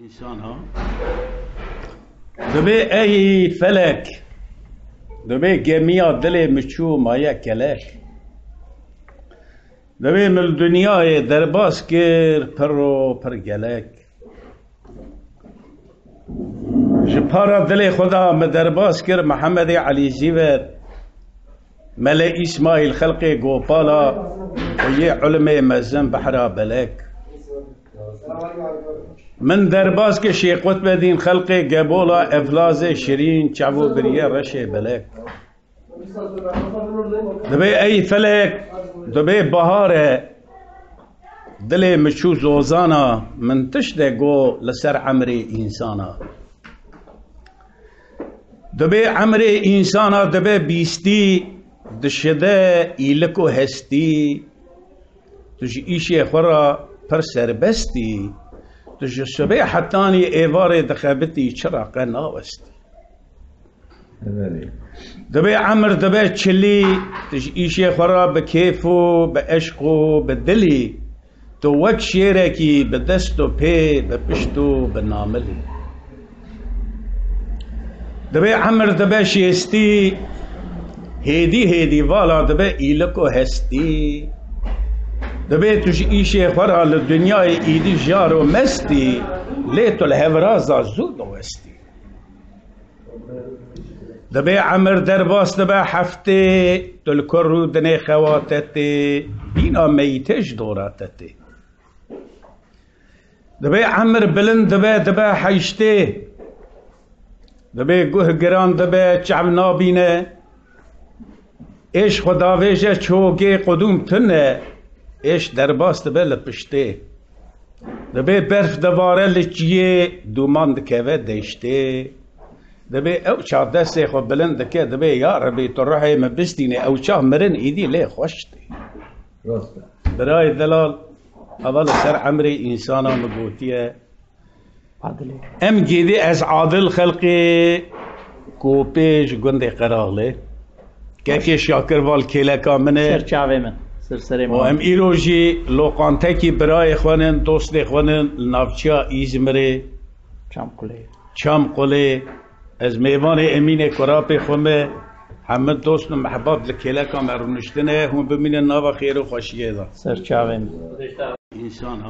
انسان ها دبی ای فلک دبی گمیا دل مچو مایا کلک دبی مل دنیای درباس کر پر و پر گلک جپارا دل خدا مدرباس کر محمد علی زیور مل اسماعیل خلق گوپالا و یه علم مزن بحرا بلک من درباس که شیخ قطب دین خلق قبولا افلاز شیرین چعبو بریه رشه بلک دبی ای فلک دبی بهاره دل مشو زوزانا من تشده گو لسر عمر انسانا دبی عمر انسانا دبی بیستی دشده ایلکو هستی تش ایشی خورا پر سربستی تش شبه حتانی ایوار دخابتی چراق ناوستی دبی عمر دبی چلی تش ایشی خورا بکیفو بعشقو بدلی تو وک شیرکی بدستو پی بپشتو بناملی دبی عمر دبی شیستی هیدی والا دبی ایلکو هستی دبی توش ایشه خورا لدنیای ایدی جارو مستی لیتو الهورازا زود وستی دبی عمر درباس دبی حفته تل کرو دنی خواتتی بینا میتش دوراتتی دبی عمر بلند دبی حیشته دبی گوه گران دبی چعب نابینه ایش خداویجه چوگه قدوم تنه ایش درباس دبی لپشته دبی برف دواره لچیه دومان دکوه دیشته دبی او چا دسته خود بلند دکه دبی یا ربی تو روحی مبستینه او چا مرن ایدی لی خوشتی برای دلال اول سر عمری انسانا مگوتیه ام گیدی از عادل خلقی کوپیش گنده قراغله که شاکر وال کلکا منه سرچاوه من سرسره و ام ایروژی لوقانته کی برای خوانن دوست خوانن نافچا ایزمره چم قله از میوان امین کراپ خومه همه دوست و محباب لکلکا مرونشتنه هم ببینن ناوا خیر و خوشیه دا سرچاوه من انسان